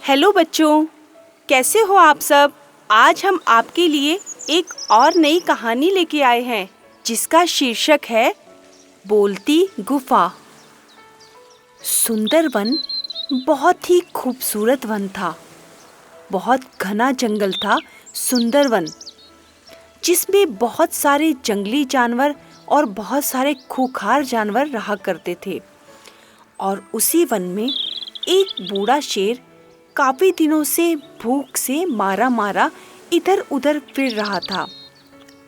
Hello बच्चों, कैसे हो आप सब। आज हम आपके लिए एक और नई कहानी लेके आए हैं जिसका शीर्षक है बोलती गुफा। सुंदर वन बहुत ही खूबसूरत वन था। बहुत घना जंगल था सुंदर वन, जिसमें बहुत सारे जंगली जानवर और बहुत सारे खूंखार जानवर रहा करते थे। और उसी वन में एक बूढ़ा शेर काफी दिनों से भूख से मारा मारा इधर उधर फिर रहा था।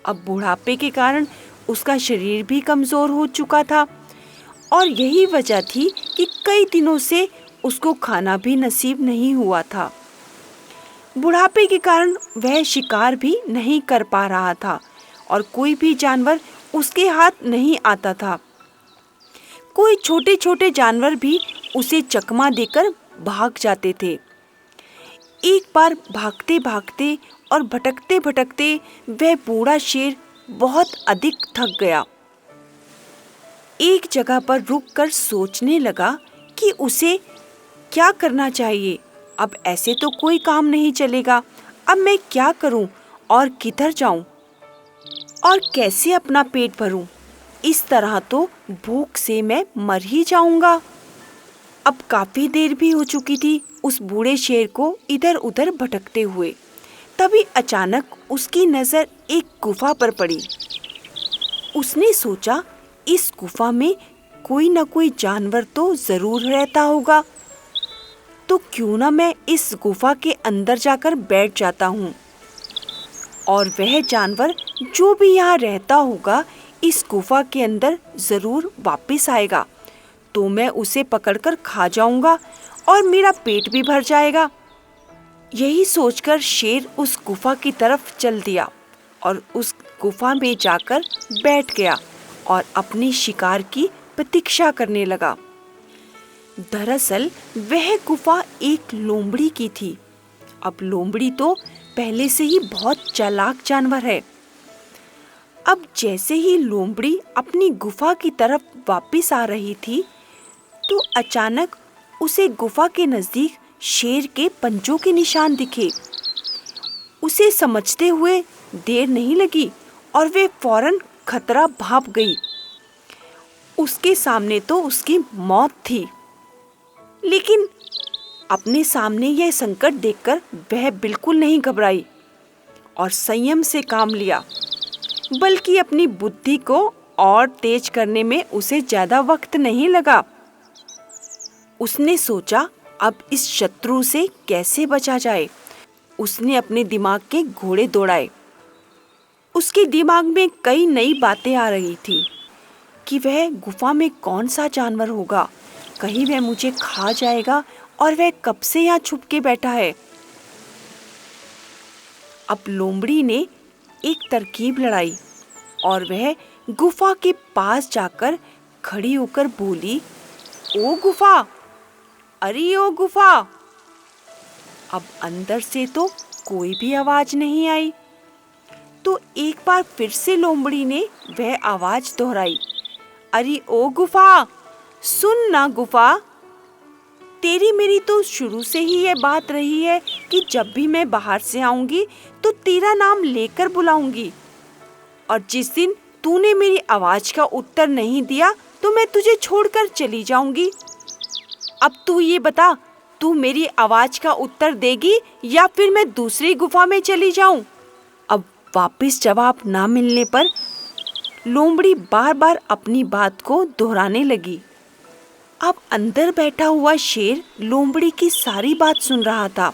अब बुढ़ापे के कारण उसका शरीर भी कमजोर हो चुका था और यही वजह थी कि कई दिनों से उसको खाना भी नसीब नहीं हुआ था। बुढ़ापे के कारण वह शिकार भी नहीं कर पा रहा था और कोई भी जानवर उसके हाथ नहीं आता था। कोई छोटे छोटे जानवर भी उसे चकमा देकर भाग जाते थे। एक बार भागते भागते और भटकते भटकते वह बूढ़ा शेर बहुत अधिक थक गया। एक जगह पर रुककर सोचने लगा कि उसे क्या करना चाहिए। अब ऐसे तो कोई काम नहीं चलेगा। अब मैं क्या करूं और किधर जाऊं और कैसे अपना पेट भरूं। इस तरह तो भूख से मैं मर ही जाऊंगा। अब काफी देर भी हो चुकी थी उस बूढ़े शेर को इधर उधर भटकते हुए। तभी अचानक उसकी नजर एक गुफा पर पड़ी। उसने सोचा, इस गुफा में कोई न कोई जानवर तो जरूर रहता होगा, तो क्यों ना मैं इस गुफा के अंदर जाकर बैठ जाता हूँ और वह जानवर जो भी यहाँ रहता होगा इस गुफा के अंदर जरूर वापस आएगा, तो मैं उसे पकड़कर खा जाऊंगा और मेरा पेट भी भर जाएगा। यही सोचकर शेर उस गुफा की तरफ चल दिया और उस गुफा में जाकर बैठ गया और अपनी शिकार की प्रतीक्षा करने लगा। दरअसल वह गुफा एक लोमड़ी की थी। अब लोमड़ी तो पहले से ही बहुत चालाक जानवर है। अब जैसे ही लोमड़ी अपनी गुफा की तरफ वापस आ रही थी, तो अचानक उसे गुफा के नजदीक शेर के पंजों के निशान दिखे। उसे समझते हुए देर नहीं लगी और वे फौरन खतरा भाप गई। उसके सामने तो उसकी मौत थी, लेकिन अपने सामने यह संकट देखकर वह बिल्कुल नहीं घबराई और संयम से काम लिया, बल्कि अपनी बुद्धि को और तेज करने में उसे ज्यादा वक्त नहीं लगा। उसने सोचा, अब इस शत्रु से कैसे बचा जाए। उसने अपने दिमाग के घोड़े दौड़ाए। उसके दिमाग में कई नई बातें आ रही थी कि वह गुफा में कौन सा जानवर होगा, कहीं वह मुझे खा जाएगा और वह कब से यहाँ छुप के बैठा है। अब लोमड़ी ने एक तरकीब लड़ाई और वह गुफा के पास जाकर खड़ी होकर बोली, ओ गुफा, अरे ओ गुफा। अब अंदर से तो कोई भी आवाज नहीं आई, तो एक बार फिर से लोमड़ी ने वह आवाज दोहराई, अरे ओ गुफा, सुन ना गुफा। तेरी मेरी तो शुरू से ही यह बात रही है कि जब भी मैं बाहर से आऊंगी तो तेरा नाम लेकर बुलाऊंगी, और जिस दिन तूने मेरी आवाज का उत्तर नहीं दिया तो मैं तुझे छोड़कर चली जाऊंगी। अब तू ये बता, तू मेरी आवाज का उत्तर देगी या फिर मैं दूसरी गुफा में चली जाऊं? अब वापस जवाब ना मिलने पर लोमड़ी बार बार अपनी बात को दोहराने लगी। अब अंदर बैठा हुआ शेर लोमड़ी की सारी बात सुन रहा था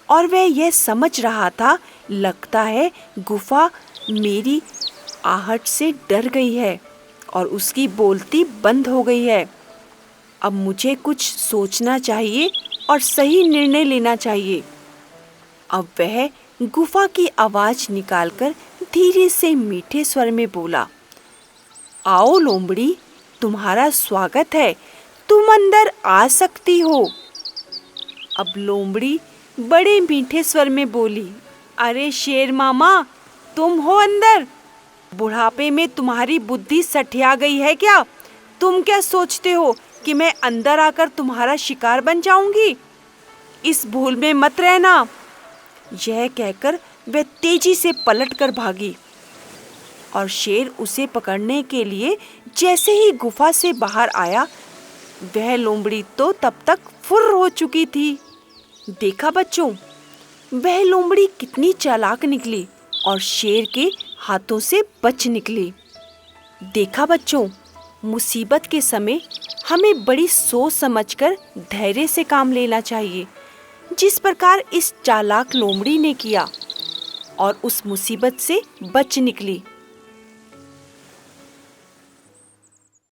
और वह यह समझ रहा था, लगता है गुफा मेरी आहट से डर गई है और उसकी बोलती बंद हो गई है। अब मुझे कुछ सोचना चाहिए और सही निर्णय लेना चाहिए। अब वह गुफा की आवाज निकालकर धीरे से मीठे स्वर में बोला, आओ लोमड़ी, तुम्हारा स्वागत है, तुम अंदर आ सकती हो। अब लोमड़ी बड़े मीठे स्वर में बोली, अरे शेर मामा, तुम हो अंदर? बुढ़ापे में तुम्हारी बुद्धि सठिया गई है क्या? तुम क्या सोचते हो कि मैं अंदर आकर तुम्हारा शिकार बन जाऊंगी? इस भूल में मत रहना। यह कहकर वह तेजी से पलटकर भागी और शेर उसे पकड़ने के लिए जैसे ही गुफा से बाहर आया, वह लोमड़ी तो तब तक फुर्र हो चुकी थी। देखा बच्चों, वह लोमड़ी कितनी चालाक निकली और शेर के हाथों से बच निकली। देखा बच्चों, मुसीबत के समय हमें बड़ी सोच समझकर धैर्य से काम लेना चाहिए, जिस प्रकार इस चालाक लोमड़ी ने किया और उस मुसीबत से बच निकली।